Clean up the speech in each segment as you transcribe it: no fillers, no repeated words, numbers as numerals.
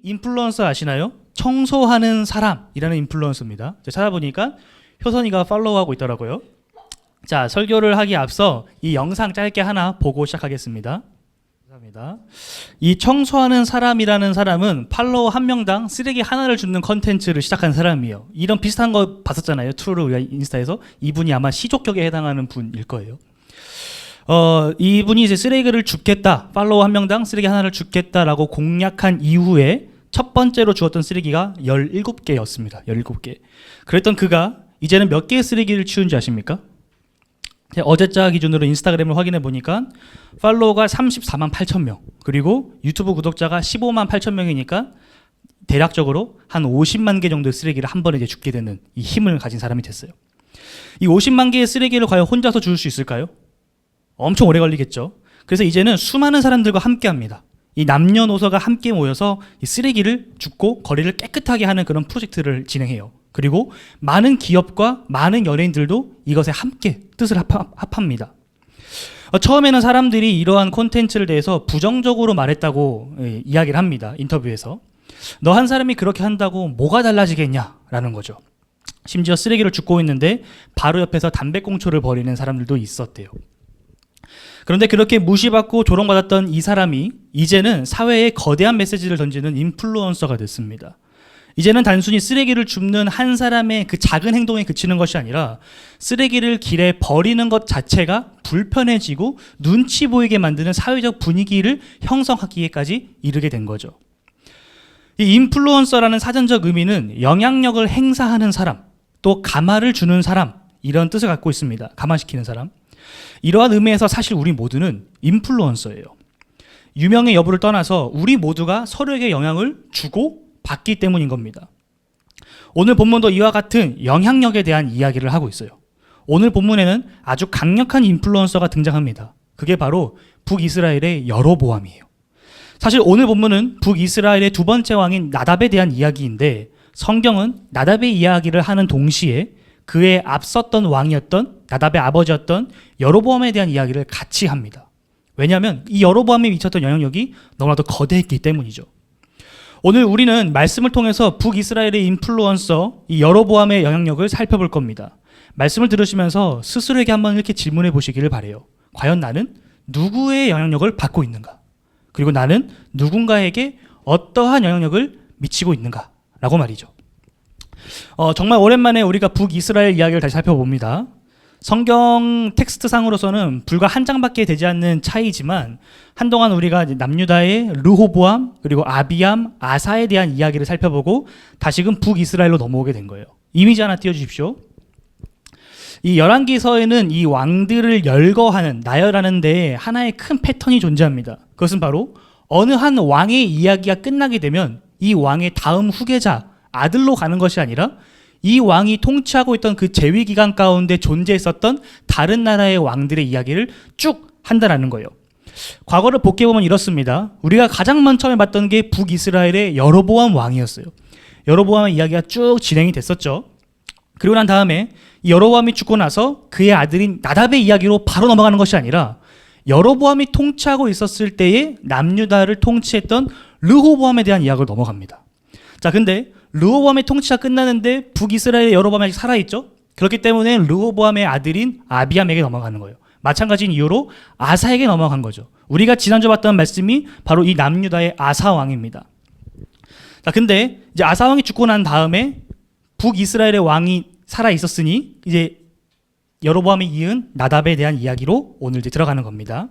인플루언서 아시나요? 청소하는 사람이라는 인플루언서입니다. 제가 찾아보니까 효선이가 팔로우하고 있더라고요. 자, 설교를 하기 앞서 이 영상 짧게 하나 보고 시작하겠습니다. 감사합니다. 이 청소하는 사람이라는 사람은 팔로워 한 명당 쓰레기 하나를 줍는 컨텐츠를 시작한 사람이에요. 이런 비슷한 거 봤었잖아요. 트루를 우리가 인스타에서. 이분이 아마 시족격에 해당하는 분일 거예요. 이분이 이제 쓰레기를 줍겠다, 팔로워 한 명당 쓰레기 하나를 줍겠다라고 공약한 이후에 첫 번째로 주었던 쓰레기가 17개였습니다. 17개. 그랬던 그가 이제는 몇 개의 쓰레기를 치운지 아십니까? 어제자 기준으로 인스타그램을 확인해 보니까 팔로워가 34만 8천 명, 그리고 유튜브 구독자가 15만 8천 명이니까 대략적으로 한 50만 개 정도의 쓰레기를 한 번에 이제 줍게 되는 이 힘을 가진 사람이 됐어요. 이 50만 개의 쓰레기를 과연 혼자서 줄 수 있을까요? 엄청 오래 걸리겠죠. 그래서 이제는 수많은 사람들과 함께 합니다. 이 남녀노소가 함께 모여서 이 쓰레기를 줍고 거리를 깨끗하게 하는 그런 프로젝트를 진행해요. 그리고 많은 기업과 많은 연예인들도 이것에 함께 뜻을 합합니다. 처음에는 사람들이 이러한 콘텐츠를 대해서 부정적으로 말했다고 이야기를 합니다. 인터뷰에서. 너 한 사람이 그렇게 한다고 뭐가 달라지겠냐라는 거죠. 심지어 쓰레기를 줍고 있는데 바로 옆에서 담배꽁초를 버리는 사람들도 있었대요. 그런데 그렇게 무시받고 조롱받았던 이 사람이 이제는 사회에 거대한 메시지를 던지는 인플루언서가 됐습니다. 이제는 단순히 쓰레기를 줍는 한 사람의 그 작은 행동에 그치는 것이 아니라 쓰레기를 길에 버리는 것 자체가 불편해지고 눈치 보이게 만드는 사회적 분위기를 형성하기에까지 이르게 된 거죠. 이 인플루언서라는 사전적 의미는 영향력을 행사하는 사람, 또 감화를 주는 사람, 이런 뜻을 갖고 있습니다. 감화시키는 사람. 이러한 의미에서 사실 우리 모두는 인플루언서예요. 유명의 여부를 떠나서 우리 모두가 서로에게 영향을 주고 받기 때문인 겁니다. 오늘 본문도 이와 같은 영향력에 대한 이야기를 하고 있어요. 오늘 본문에는 아주 강력한 인플루언서가 등장합니다. 그게 바로 북이스라엘의 여로보암이에요. 사실 오늘 본문은 북이스라엘의 두 번째 왕인 나답에 대한 이야기인데 성경은 나답의 이야기를 하는 동시에 그에 앞섰던 왕이었던 나답의 아버지였던 여로보암에 대한 이야기를 같이 합니다. 왜냐하면 이 여로보암에 미쳤던 영향력이 너무나도 거대했기 때문이죠. 오늘 우리는 말씀을 통해서 북이스라엘의 인플루언서 이 여로보암의 영향력을 살펴볼 겁니다. 말씀을 들으시면서 스스로에게 한번 이렇게 질문해 보시기를 바라요. 과연 나는 누구의 영향력을 받고 있는가? 그리고 나는 누군가에게 어떠한 영향력을 미치고 있는가? 라고 말이죠. 정말 오랜만에 우리가 북이스라엘 이야기를 다시 살펴봅니다. 성경 텍스트 상으로서는 불과 한 장밖에 되지 않는 차이지만 한동안 우리가 남유다의 르호보암, 그리고 아비암, 아사에 대한 이야기를 살펴보고 다시금 북이스라엘로 넘어오게 된 거예요. 이미지 하나 띄워주십시오. 이 열왕기서에는 이 왕들을 열거하는, 나열하는 데에 하나의 큰 패턴이 존재합니다. 그것은 바로 어느 한 왕의 이야기가 끝나게 되면 이 왕의 다음 후계자, 아들로 가는 것이 아니라 이 왕이 통치하고 있던 그 재위 기간 가운데 존재했었던 다른 나라의 왕들의 이야기를 쭉 한다라는 거예요. 과거를 복귀해보면 이렇습니다. 우리가 가장 맨 처음에 봤던 게 북이스라엘의 여로보암 왕이었어요. 여로보암의 이야기가 쭉 진행이 됐었죠. 그리고 난 다음에 이 여로보암이 죽고 나서 그의 아들인 나답의 이야기로 바로 넘어가는 것이 아니라 여로보암이 통치하고 있었을 때에 남유다를 통치했던 르호보암에 대한 이야기로 넘어갑니다. 자, 근데 르호보암의 통치가 끝나는데 북이스라엘의 여로보암이 아직 살아있죠? 그렇기 때문에 르호보암의 아들인 아비암에게 넘어가는 거예요. 마찬가지인 이유로 아사에게 넘어간 거죠. 우리가 지난주 봤던 말씀이 바로 이 남유다의 아사 왕입니다. 자, 근데 이제 아사 왕이 죽고 난 다음에 북이스라엘의 왕이 살아있었으니 이제 여로보암이 이은 나답에 대한 이야기로 오늘 이제 들어가는 겁니다.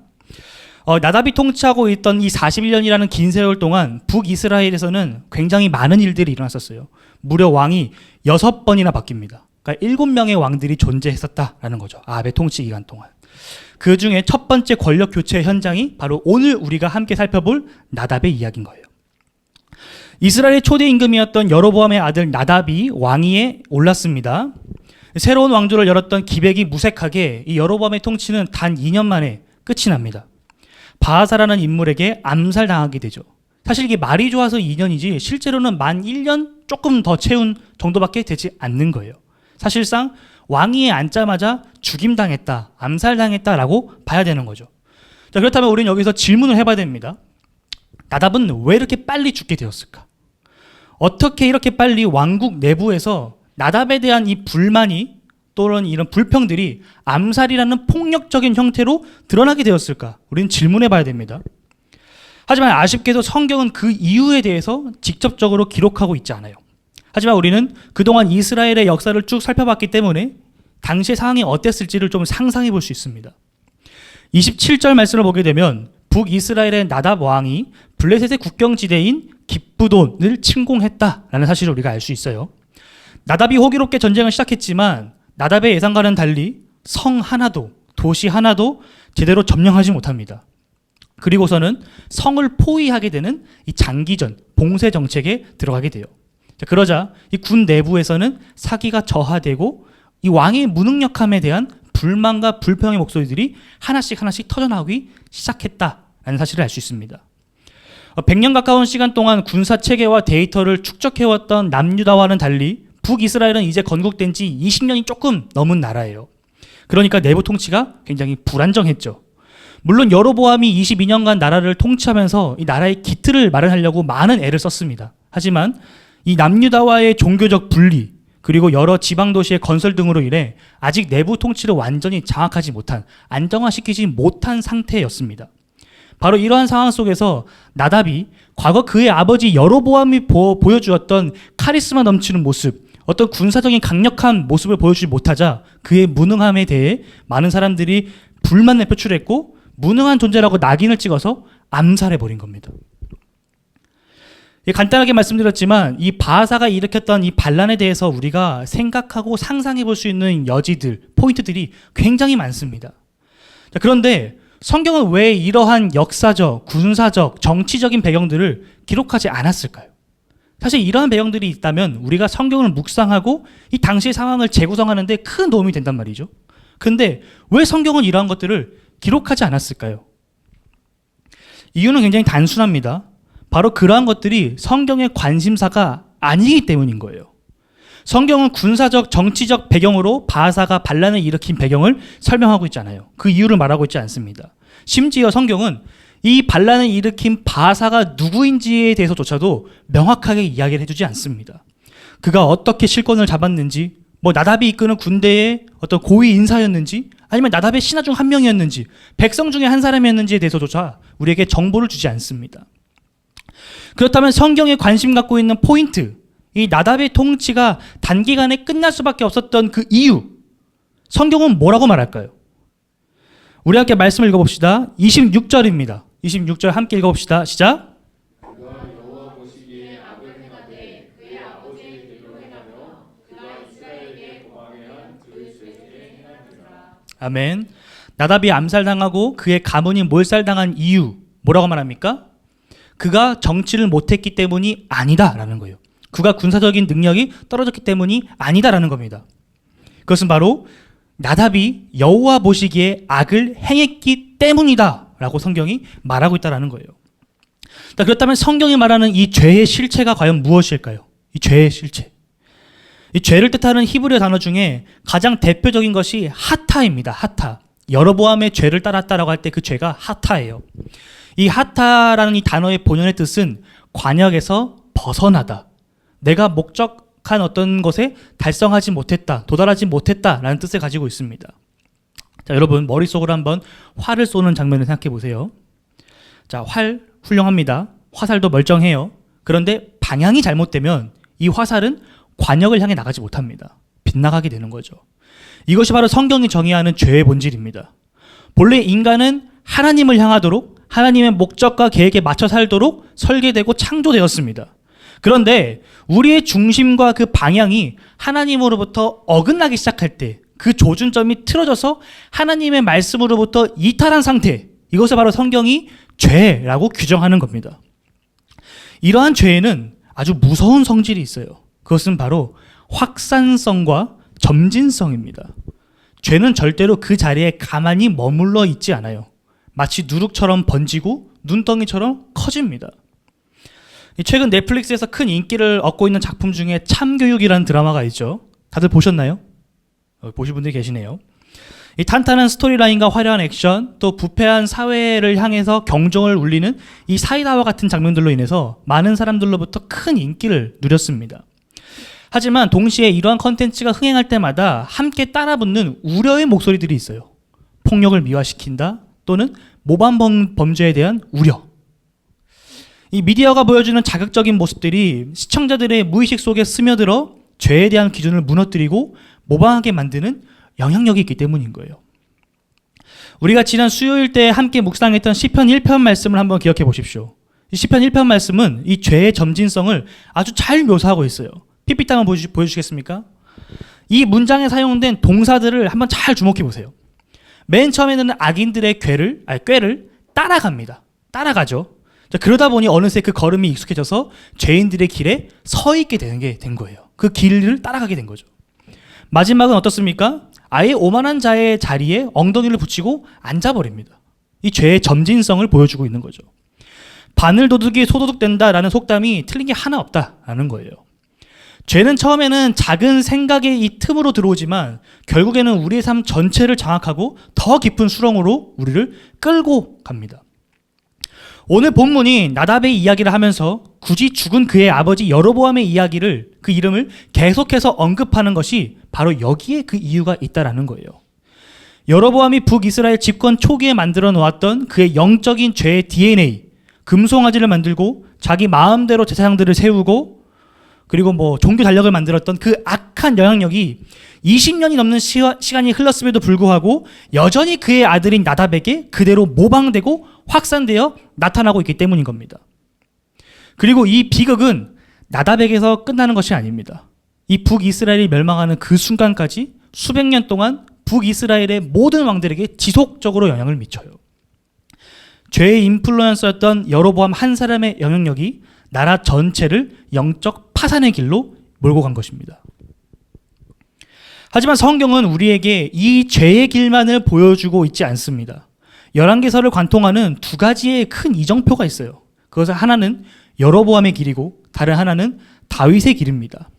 나답이 통치하고 있던 이 41년이라는 긴 세월 동안 북이스라엘에서는 굉장히 많은 일들이 일어났었어요. 무려 왕이 6번이나 바뀝니다. 그러니까 7명의 왕들이 존재했었다라는 거죠. 아합의 통치 기간 동안. 그 중에 첫 번째 권력 교체 현장이 바로 오늘 우리가 함께 살펴볼 나답의 이야기인 거예요. 이스라엘의 초대 임금이었던 여로보암의 아들 나답이 왕위에 올랐습니다. 새로운 왕조를 열었던 기백이 무색하게 이 여로보암의 통치는 단 2년 만에 끝이 납니다. 바하사라는 인물에게 암살당하게 되죠. 사실 이게 말이 좋아서 2년이지 실제로는 만 1년 조금 더 채운 정도밖에 되지 않는 거예요. 사실상 왕위에 앉자마자 죽임당했다, 암살당했다라고 봐야 되는 거죠. 자, 그렇다면 우리는 여기서 질문을 해봐야 됩니다. 나답은 왜 이렇게 빨리 죽게 되었을까? 어떻게 이렇게 빨리 왕국 내부에서 나답에 대한 이 불만이 또는 이런 불평들이 암살이라는 폭력적인 형태로 드러나게 되었을까? 우리는 질문해 봐야 됩니다. 하지만 아쉽게도 성경은 그 이유에 대해서 직접적으로 기록하고 있지 않아요. 하지만 우리는 그동안 이스라엘의 역사를 쭉 살펴봤기 때문에 당시의 상황이 어땠을지를 좀 상상해 볼 수 있습니다. 27절 말씀을 보게 되면 북이스라엘의 나답 왕이 블레셋의 국경지대인 깁부돈을 침공했다라는 사실을 우리가 알 수 있어요. 나답이 호기롭게 전쟁을 시작했지만 나답의 예상과는 달리 성 하나도, 도시 하나도 제대로 점령하지 못합니다. 그리고서는 성을 포위하게 되는 이 장기전, 봉쇄 정책에 들어가게 돼요. 그러자 이 군 내부에서는 사기가 저하되고 이 왕의 무능력함에 대한 불만과 불평의 목소리들이 하나씩 터져나오기 시작했다라는 사실을 알 수 있습니다. 100년 가까운 시간 동안 군사 체계와 데이터를 축적해왔던 남유다와는 달리 북이스라엘은 이제 건국된 지 20년이 조금 넘은 나라예요. 그러니까 내부 통치가 굉장히 불안정했죠. 물론 여로보암이 22년간 나라를 통치하면서 이 나라의 기틀을 마련하려고 많은 애를 썼습니다. 하지만 이 남유다와의 종교적 분리 그리고 여러 지방 도시의 건설 등으로 인해 아직 내부 통치를 완전히 장악하지 못한, 안정화시키지 못한 상태였습니다. 바로 이러한 상황 속에서 나답이 과거 그의 아버지 여로보암이 보여주었던 카리스마 넘치는 모습, 어떤 군사적인 강력한 모습을 보여주지 못하자 그의 무능함에 대해 많은 사람들이 불만을 표출했고 무능한 존재라고 낙인을 찍어서 암살해버린 겁니다. 간단하게 말씀드렸지만 이 바하사가 일으켰던 이 반란에 대해서 우리가 생각하고 상상해 볼 수 있는 여지들, 포인트들이 굉장히 많습니다. 그런데 성경은 왜 이러한 역사적, 군사적, 정치적인 배경들을 기록하지 않았을까요? 사실 이러한 배경들이 있다면 우리가 성경을 묵상하고 이 당시의 상황을 재구성하는 데 큰 도움이 된단 말이죠. 근데 왜 성경은 이러한 것들을 기록하지 않았을까요? 이유는 굉장히 단순합니다. 바로 그러한 것들이 성경의 관심사가 아니기 때문인 거예요. 성경은 군사적, 정치적 배경으로 바하사가 반란을 일으킨 배경을 설명하고 있잖아요. 그 이유를 말하고 있지 않습니다. 심지어 성경은 이 반란을 일으킨 바하사가 누구인지에 대해서조차도 명확하게 이야기를 해주지 않습니다. 그가 어떻게 실권을 잡았는지, 나답이 이끄는 군대의 어떤 고위 인사였는지, 아니면 나답의 신하 중 한 명이었는지, 백성 중에 한 사람이었는지에 대해서조차 우리에게 정보를 주지 않습니다. 그렇다면 성경에 관심 갖고 있는 포인트, 이 나답의 통치가 단기간에 끝날 수밖에 없었던 그 이유, 성경은 뭐라고 말할까요? 우리 함께 말씀을 읽어봅시다. 26절입니다. 26절 함께 읽어봅시다. 시작. 아멘. 나답이 암살당하고 그의 가문이 몰살당한 이유 뭐라고 말합니까? 그가 정치를 못했기 때문이 아니다라는 거예요. 그가 군사적인 능력이 떨어졌기 때문이 아니다라는 겁니다. 그것은 바로 나답이 여호와 보시기에 악을 행했기 때문이다라고 성경이 말하고 있다라는 거예요. 그렇다면 성경이 말하는 이 죄의 실체가 과연 무엇일까요? 이 죄의 실체. 이 죄를 뜻하는 히브리어 단어 중에 가장 대표적인 것이 하타입니다. 하타. 여로보암의 죄를 따랐다라고 할 때 그 죄가 하타예요. 이 하타라는 이 단어의 본연의 뜻은 관역에서 벗어나다. 내가 목적한 어떤 것에 달성하지 못했다, 도달하지 못했다라는 뜻을 가지고 있습니다. 자, 여러분 머릿속으로 한번 활을 쏘는 장면을 생각해 보세요. 자, 활 훌륭합니다. 화살도 멀쩡해요. 그런데 방향이 잘못되면 이 화살은 관역을 향해 나가지 못합니다. 빗나가게 되는 거죠. 이것이 바로 성경이 정의하는 죄의 본질입니다. 본래 인간은 하나님을 향하도록 하나님의 목적과 계획에 맞춰 살도록 설계되고 창조되었습니다. 그런데 우리의 중심과 그 방향이 하나님으로부터 어긋나기 시작할 때 그 조준점이 틀어져서 하나님의 말씀으로부터 이탈한 상태, 이것을 바로 성경이 죄라고 규정하는 겁니다. 이러한 죄에는 아주 무서운 성질이 있어요. 그것은 바로 확산성과 점진성입니다. 죄는 절대로 그 자리에 가만히 머물러 있지 않아요. 마치 누룩처럼 번지고 눈덩이처럼 커집니다. 최근 넷플릭스에서 큰 인기를 얻고 있는 작품 중에 참교육이라는 드라마가 있죠. 다들 보셨나요? 보신 분들이 계시네요. 이 탄탄한 스토리라인과 화려한 액션, 또 부패한 사회를 향해서 경종을 울리는 이 사이다와 같은 장면들로 인해서 많은 사람들로부터 큰 인기를 누렸습니다. 하지만 동시에 이러한 컨텐츠가 흥행할 때마다 함께 따라붙는 우려의 목소리들이 있어요. 폭력을 미화시킨다, 또는 모반 범죄에 대한 우려. 이 미디어가 보여주는 자극적인 모습들이 시청자들의 무의식 속에 스며들어 죄에 대한 기준을 무너뜨리고 모방하게 만드는 영향력이 있기 때문인 거예요. 우리가 지난 수요일 때 함께 묵상했던 시편 1편 말씀을 한번 기억해 보십시오. 이 시편 1편 말씀은 이 죄의 점진성을 아주 잘 묘사하고 있어요. PPT 한번 보여주시겠습니까? 이 문장에 사용된 동사들을 한번 잘 주목해 보세요. 맨 처음에는 악인들의 꾀를 따라갑니다. 따라가죠. 그러다 보니 어느새 그 걸음이 익숙해져서 죄인들의 길에 서 있게 되는 게 된 거예요. 그 길을 따라가게 된 거죠. 마지막은 어떻습니까? 아예 오만한 자의 자리에 엉덩이를 붙이고 앉아버립니다. 이 죄의 점진성을 보여주고 있는 거죠. 바늘도둑이 소도둑된다라는 속담이 틀린 게 하나 없다라는 거예요. 죄는 처음에는 작은 생각의 이 틈으로 들어오지만 결국에는 우리의 삶 전체를 장악하고 더 깊은 수렁으로 우리를 끌고 갑니다. 오늘 본문이 나답의 이야기를 하면서 굳이 죽은 그의 아버지 여로보암의 이야기를, 그 이름을 계속해서 언급하는 것이 바로 여기에 그 이유가 있다라는 거예요. 여로보암이 북이스라엘 집권 초기에 만들어 놓았던 그의 영적인 죄의 DNA, 금송아지를 만들고 자기 마음대로 제사장들을 세우고 그리고 종교 달력을 만들었던 그 악한 영향력이 20년이 넘는 시간이 흘렀음에도 불구하고 여전히 그의 아들인 나답에게 그대로 모방되고 확산되어 나타나고 있기 때문인 겁니다. 그리고 이 비극은 나답에게서 끝나는 것이 아닙니다. 이 북이스라엘이 멸망하는 그 순간까지 수백 년 동안 북이스라엘의 모든 왕들에게 지속적으로 영향을 미쳐요. 죄의 인플루언서였던 여로보암 한 사람의 영향력이 나라 전체를 영적 파산의 길로 몰고 간 것입니다. 하지만 성경은 우리에게 이 죄의 길만을 보여주고 있지 않습니다. 열왕기서를 관통하는 두 가지의 큰 이정표가 있어요. 그것은 하나는 여로보암의 길이고 다른 하나는 다윗의 길입니다.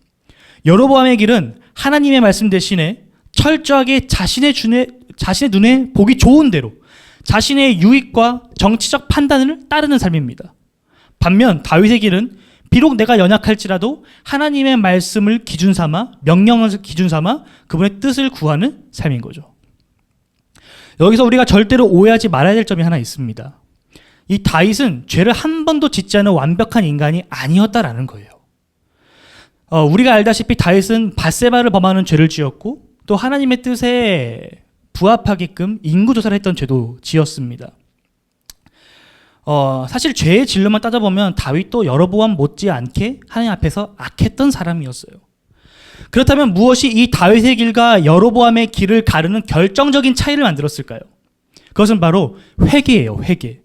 여로보암의 길은 하나님의 말씀 대신에 철저하게 자신의 눈에 보기 좋은 대로 자신의 유익과 정치적 판단을 따르는 삶입니다. 반면 다윗의 길은 비록 내가 연약할지라도 하나님의 말씀을 기준 삼아, 명령을 기준 삼아 그분의 뜻을 구하는 삶인 거죠. 여기서 우리가 절대로 오해하지 말아야 될 점이 하나 있습니다. 이 다윗은 죄를 한 번도 짓지 않은 완벽한 인간이 아니었다라는 거예요. 우리가 알다시피 다윗은 밧세바를 범하는 죄를 지었고 또 하나님의 뜻에 부합하게끔 인구조사를 했던 죄도 지었습니다. 사실 죄의 진로만 따져보면 다윗도 여로보암 못지않게 하나님 앞에서 악했던 사람이었어요. 그렇다면 무엇이 이 다윗의 길과 여로보암의 길을 가르는 결정적인 차이를 만들었을까요? 그것은 바로 회개예요. 회개.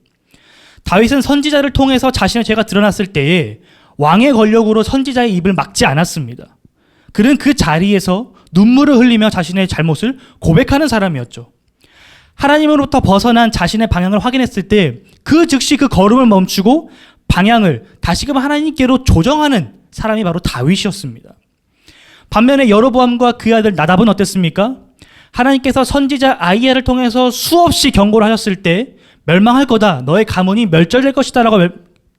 다윗은 선지자를 통해서 자신의 죄가 드러났을 때에 왕의 권력으로 선지자의 입을 막지 않았습니다. 그는 그 자리에서 눈물을 흘리며 자신의 잘못을 고백하는 사람이었죠. 하나님으로부터 벗어난 자신의 방향을 확인했을 때 그 즉시 그 걸음을 멈추고 방향을 다시금 하나님께로 조정하는 사람이 바로 다윗이었습니다. 반면에 여로보암과 그의 아들 나답은 어땠습니까? 하나님께서 선지자 아이야를 통해서 수없이 경고를 하셨을 때 멸망할 거다, 너의 가문이 멸절될 것이다 라고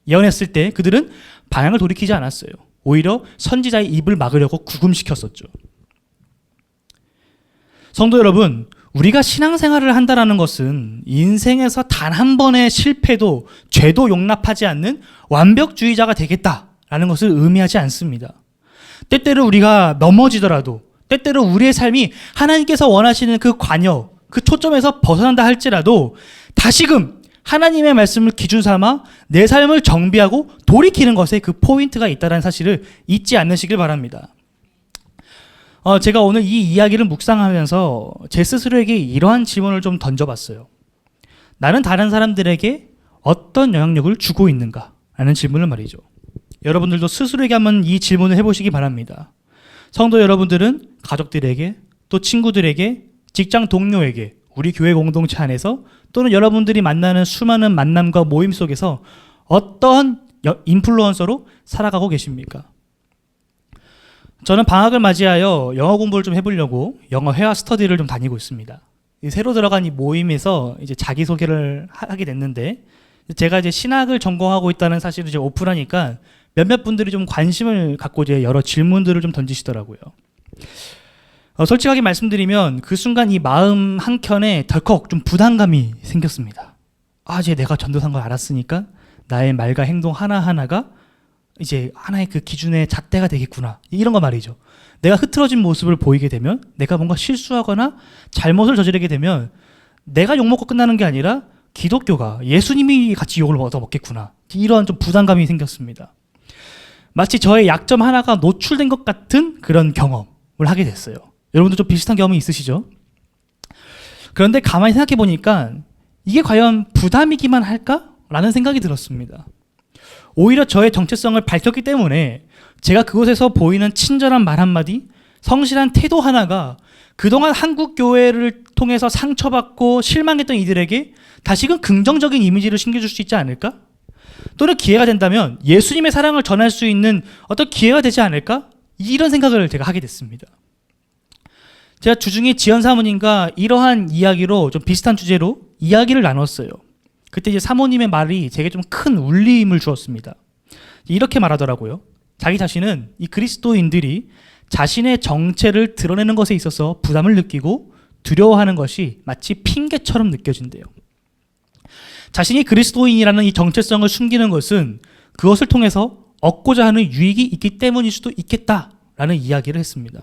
예언했을 때 그들은 방향을 돌이키지 않았어요. 오히려 선지자의 입을 막으려고 구금시켰었죠. 성도 여러분, 우리가 신앙생활을 한다는 것은 인생에서 단 한 번의 실패도 죄도 용납하지 않는 완벽주의자가 되겠다라는 것을 의미하지 않습니다. 때때로 우리가 넘어지더라도, 때때로 우리의 삶이 하나님께서 원하시는 그 관역, 그 초점에서 벗어난다 할지라도 다시금 하나님의 말씀을 기준 삼아 내 삶을 정비하고 돌이키는 것에 그 포인트가 있다는 사실을 잊지 않으시길 바랍니다. 제가 오늘 이 이야기를 묵상하면서 제 스스로에게 이러한 질문을 좀 던져봤어요. 나는 다른 사람들에게 어떤 영향력을 주고 있는가? 라는 질문을 말이죠. 여러분들도 스스로에게 한번 이 질문을 해보시기 바랍니다. 성도 여러분들은 가족들에게, 또 친구들에게, 직장 동료에게, 우리 교회 공동체 안에서 또는 여러분들이 만나는 수많은 만남과 모임 속에서 어떠한 인플루언서로 살아가고 계십니까? 저는 방학을 맞이하여 영어 공부를 좀 해보려고 영어 회화 스터디를 좀 다니고 있습니다. 새로 들어간 이 모임에서 이제 자기소개를 하게 됐는데, 제가 이제 신학을 전공하고 있다는 사실을 이제 오픈하니까 몇몇 분들이 좀 관심을 갖고 이제 여러 질문들을 좀 던지시더라고요. 솔직하게 말씀드리면 그 순간 이 마음 한켠에 덜컥 좀 부담감이 생겼습니다. 이제 내가 전도사인 걸 알았으니까 나의 말과 행동 하나하나가 이제 하나의 그 기준의 잣대가 되겠구나. 이런 거 말이죠. 내가 흐트러진 모습을 보이게 되면, 내가 뭔가 실수하거나 잘못을 저지르게 되면 내가 욕먹고 끝나는 게 아니라 기독교가, 예수님이 같이 욕을 얻어먹겠구나. 이런 좀 부담감이 생겼습니다. 마치 저의 약점 하나가 노출된 것 같은 그런 경험을 하게 됐어요. 여러분도 좀 비슷한 경험이 있으시죠? 그런데 가만히 생각해 보니까 이게 과연 부담이기만 할까? 라는 생각이 들었습니다. 오히려 저의 정체성을 밝혔기 때문에 제가 그곳에서 보이는 친절한 말 한마디, 성실한 태도 하나가 그동안 한국 교회를 통해서 상처받고 실망했던 이들에게 다시금 긍정적인 이미지를 심겨줄 수 있지 않을까? 또는 기회가 된다면 예수님의 사랑을 전할 수 있는 어떤 기회가 되지 않을까? 이런 생각을 제가 하게 됐습니다. 제가 주중에 지연 사모님과 이러한 이야기로 좀 비슷한 주제로 이야기를 나눴어요. 그때 이제 사모님의 말이 제게 좀 큰 울림을 주었습니다. 이렇게 말하더라고요. 자기 자신은 이 그리스도인들이 자신의 정체를 드러내는 것에 있어서 부담을 느끼고 두려워하는 것이 마치 핑계처럼 느껴진대요. 자신이 그리스도인이라는 이 정체성을 숨기는 것은 그것을 통해서 얻고자 하는 유익이 있기 때문일 수도 있겠다라는 이야기를 했습니다.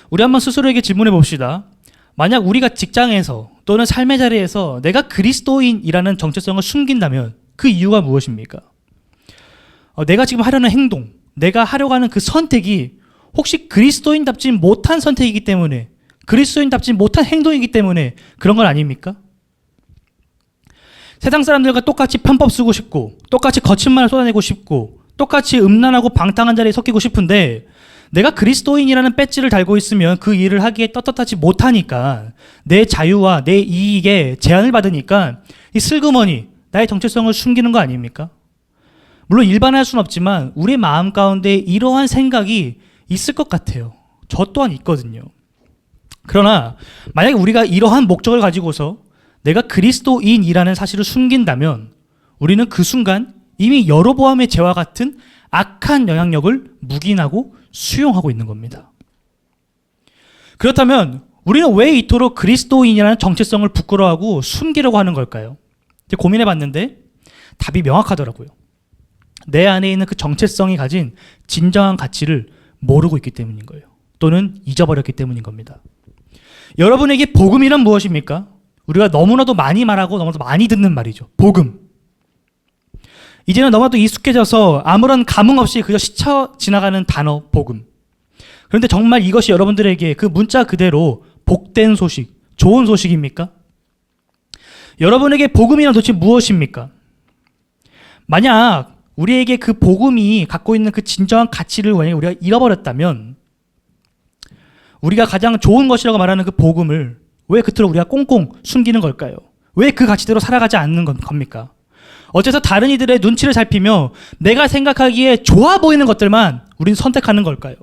우리 한번 스스로에게 질문해 봅시다. 만약 우리가 직장에서 또는 삶의 자리에서 내가 그리스도인이라는 정체성을 숨긴다면 그 이유가 무엇입니까? 내가 지금 하려는 행동, 내가 하려고 하는 그 선택이 혹시 그리스도인답지 못한 선택이기 때문에, 그리스도인답지 못한 행동이기 때문에 그런 건 아닙니까? 세상 사람들과 똑같이 편법 쓰고 싶고, 똑같이 거친 말을 쏟아내고 싶고, 똑같이 음란하고 방탕한 자리에 섞이고 싶은데, 내가 그리스도인이라는 배지를 달고 있으면 그 일을 하기에 떳떳하지 못하니까, 내 자유와 내 이익에 제한을 받으니까 이 슬그머니 나의 정체성을 숨기는 거 아닙니까? 물론 일반화할 수는 없지만 우리의 마음 가운데 이러한 생각이 있을 것 같아요. 저 또한 있거든요. 그러나 만약에 우리가 이러한 목적을 가지고서 내가 그리스도인이라는 사실을 숨긴다면 우리는 그 순간 이미 여로보암의 죄와 같은 악한 영향력을 묵인하고 수용하고 있는 겁니다. 그렇다면 우리는 왜 이토록 그리스도인이라는 정체성을 부끄러워하고 숨기려고 하는 걸까요? 고민해 봤는데 답이 명확하더라고요. 내 안에 있는 그 정체성이 가진 진정한 가치를 모르고 있기 때문인 거예요. 또는 잊어버렸기 때문인 겁니다. 여러분에게 복음이란 무엇입니까? 우리가 너무나도 많이 말하고 너무나도 많이 듣는 말이죠. 복음. 이제는 너무나도 익숙해져서 아무런 감흥 없이 그저 스쳐 지나가는 단어 복음. 그런데 정말 이것이 여러분들에게 그 문자 그대로 복된 소식, 좋은 소식입니까? 여러분에게 복음이란 도대체 무엇입니까? 만약 우리에게 그 복음이 갖고 있는 그 진정한 가치를 만약에 우리가 잃어버렸다면 우리가 가장 좋은 것이라고 말하는 그 복음을 왜 그토록 우리가 꽁꽁 숨기는 걸까요? 왜 그 가치대로 살아가지 않는 겁니까? 어째서 다른 이들의 눈치를 살피며 내가 생각하기에 좋아 보이는 것들만 우리는 선택하는 걸까요?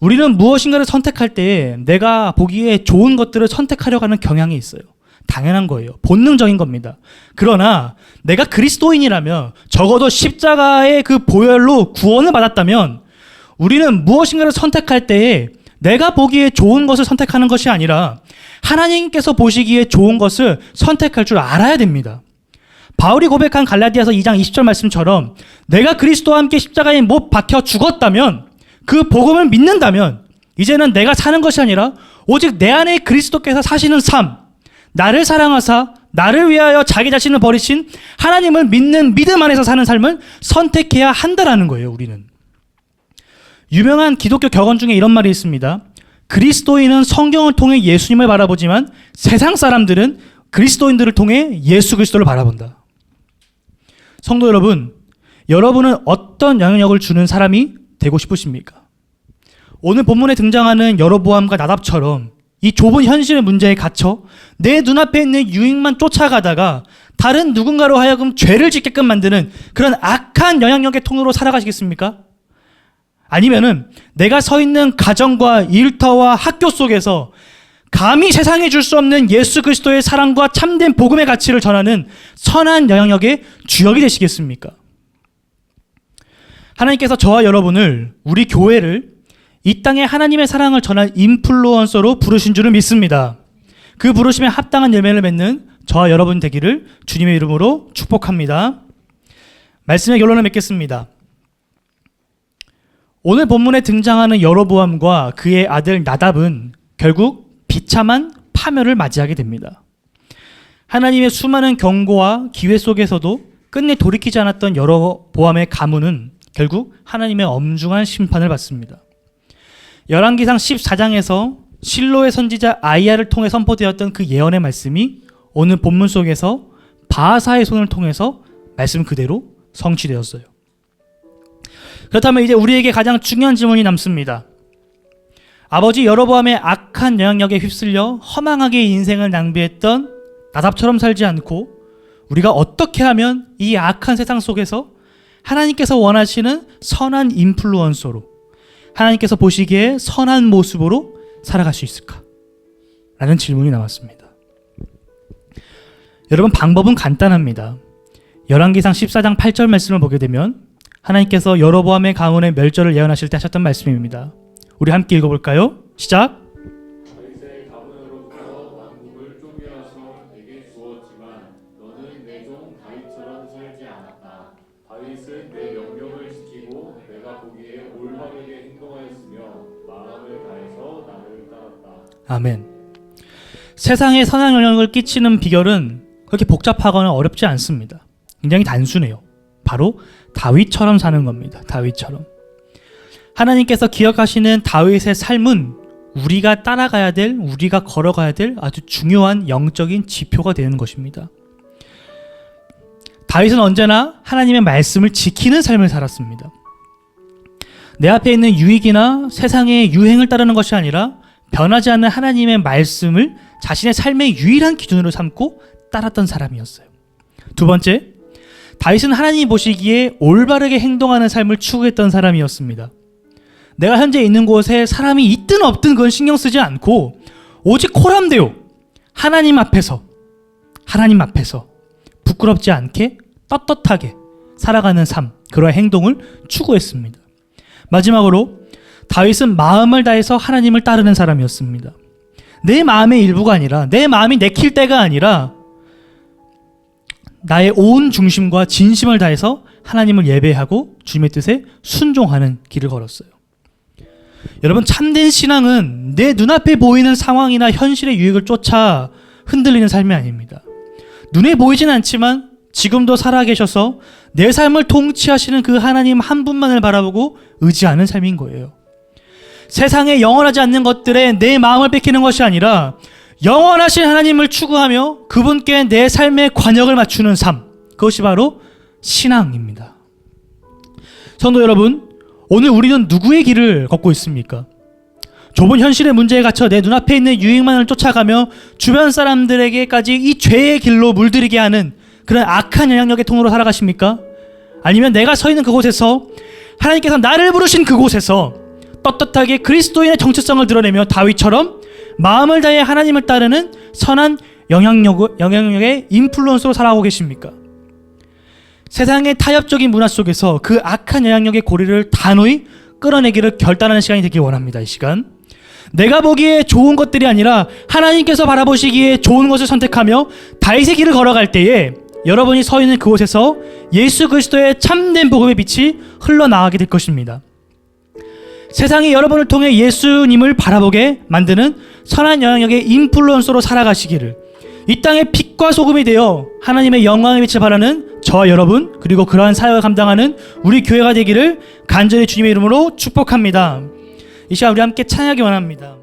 우리는 무엇인가를 선택할 때 내가 보기에 좋은 것들을 선택하려고 하는 경향이 있어요. 당연한 거예요. 본능적인 겁니다. 그러나 내가 그리스도인이라면 적어도 십자가의 그 보혈로 구원을 받았다면 우리는 무엇인가를 선택할 때에 내가 보기에 좋은 것을 선택하는 것이 아니라 하나님께서 보시기에 좋은 것을 선택할 줄 알아야 됩니다. 바울이 고백한 갈라디아서 2장 20절 말씀처럼 내가 그리스도와 함께 십자가에 못 박혀 죽었다면 그 복음을 믿는다면 이제는 내가 사는 것이 아니라 오직 내 안에 그리스도께서 사시는 삶, 나를 사랑하사 나를 위하여 자기 자신을 버리신 하나님을 믿는 믿음 안에서 사는 삶을 선택해야 한다라는 거예요. 우리는. 유명한 기독교 격언 중에 이런 말이 있습니다. 그리스도인은 성경을 통해 예수님을 바라보지만 세상 사람들은 그리스도인들을 통해 예수 그리스도를 바라본다. 성도 여러분, 여러분은 어떤 영향력을 주는 사람이 되고 싶으십니까? 오늘 본문에 등장하는 여로보암과 나답처럼 이 좁은 현실의 문제에 갇혀 내 눈앞에 있는 유익만 쫓아가다가 다른 누군가로 하여금 죄를 짓게끔 만드는 그런 악한 영향력의 통로로 살아가시겠습니까? 아니면은 내가 서 있는 가정과 일터와 학교 속에서 감히 세상에 줄 수 없는 예수 그리스도의 사랑과 참된 복음의 가치를 전하는 선한 영향력의 주역이 되시겠습니까? 하나님께서 저와 여러분을, 우리 교회를 이 땅에 하나님의 사랑을 전할 인플루언서로 부르신 줄을 믿습니다. 그 부르심에 합당한 열매를 맺는 저와 여러분 되기를 주님의 이름으로 축복합니다. 말씀의 결론을 맺겠습니다. 오늘 본문에 등장하는 여로보암과 그의 아들 나답은 결국 비참한 파멸을 맞이하게 됩니다. 하나님의 수많은 경고와 기회 속에서도 끝내 돌이키지 않았던 여로보암의 가문은 결국 하나님의 엄중한 심판을 받습니다. 열왕기상 14장에서 실로의 선지자 아이야를 통해 선포되었던 그 예언의 말씀이 오늘 본문 속에서 바하사의 손을 통해서 말씀 그대로 성취되었어요. 그렇다면 이제 우리에게 가장 중요한 질문이 남습니다. 아버지 여로보암의 악한 영향력에 휩쓸려 허망하게 인생을 낭비했던 나답처럼 살지 않고 우리가 어떻게 하면 이 악한 세상 속에서 하나님께서 원하시는 선한 인플루언서로, 하나님께서 보시기에 선한 모습으로 살아갈 수 있을까? 라는 질문이 나왔습니다. 여러분, 방법은 간단합니다. 열왕기상 14장 8절 말씀을 보게 되면 하나님께서 여로보암의 가문의 멸절을 예언하실 때 하셨던 말씀입니다. 우리 함께 읽어볼까요? 시작! 다윗의 가문으로부터 왕국을 쫓겨나서 내게 주었지만 너는 내 종 다윗처럼 살지 않았다. 다윗은 내 명령을 지키고 내가 보기에 올바르게 행동하였으며 마음을 다해서 나를 따랐다. 아멘. 세상에 선한 영향을 끼치는 비결은 그렇게 복잡하거나 어렵지 않습니다. 굉장히 단순해요. 바로 다윗처럼 사는 겁니다. 다윗처럼. 하나님께서 기억하시는 다윗의 삶은 우리가 따라가야 될, 우리가 걸어가야 될 아주 중요한 영적인 지표가 되는 것입니다. 다윗은 언제나 하나님의 말씀을 지키는 삶을 살았습니다. 내 앞에 있는 유익이나 세상의 유행을 따르는 것이 아니라 변하지 않는 하나님의 말씀을 자신의 삶의 유일한 기준으로 삼고 따랐던 사람이었어요. 두 번째, 다윗은 하나님이 보시기에 올바르게 행동하는 삶을 추구했던 사람이었습니다. 내가 현재 있는 곳에 사람이 있든 없든 그건 신경 쓰지 않고 오직 코람데오 하나님 앞에서 부끄럽지 않게 떳떳하게 살아가는 삶, 그러한 행동을 추구했습니다. 마지막으로 다윗은 마음을 다해서 하나님을 따르는 사람이었습니다. 내 마음의 일부가 아니라, 내 마음이 내킬 때가 아니라 나의 온 중심과 진심을 다해서 하나님을 예배하고 주님의 뜻에 순종하는 길을 걸었어요. 여러분, 참된 신앙은 내 눈앞에 보이는 상황이나 현실의 유익을 쫓아 흔들리는 삶이 아닙니다. 눈에 보이진 않지만 지금도 살아계셔서 내 삶을 통치하시는 그 하나님 한 분만을 바라보고 의지하는 삶인 거예요. 세상에 영원하지 않는 것들에 내 마음을 뺏기는 것이 아니라 영원하신 하나님을 추구하며 그분께 내 삶의 관역을 맞추는 삶, 그것이 바로 신앙입니다. 성도 여러분, 오늘 우리는 누구의 길을 걷고 있습니까? 좁은 현실의 문제에 갇혀 내 눈앞에 있는 유익만을 쫓아가며 주변 사람들에게까지 이 죄의 길로 물들이게 하는 그런 악한 영향력의 통로로 살아가십니까? 아니면 내가 서 있는 그곳에서 하나님께서 나를 부르신 그곳에서 떳떳하게 그리스도인의 정체성을 드러내며 다윗처럼 마음을 다해 하나님을 따르는 선한 영향력의 인플루언서로 살아가고 계십니까? 세상의 타협적인 문화 속에서 그 악한 영향력의 고리를 단호히 끌어내기를 결단하는 시간이 되길 원합니다. 이 시간 내가 보기에 좋은 것들이 아니라 하나님께서 바라보시기에 좋은 것을 선택하며 다윗의 길을 걸어갈 때에 여러분이 서 있는 그곳에서 예수 그리스도의 참된 복음의 빛이 흘러나가게 될 것입니다. 세상이 여러분을 통해 예수님을 바라보게 만드는 선한 영향력의 인플루언서로 살아가시기를, 이 땅의 빛과 소금이 되어 하나님의 영광의 빛을 발하는 저와 여러분, 그리고 그러한 사역을 감당하는 우리 교회가 되기를 간절히 주님의 이름으로 축복합니다. 이 시간 우리 함께 찬양하기 원합니다.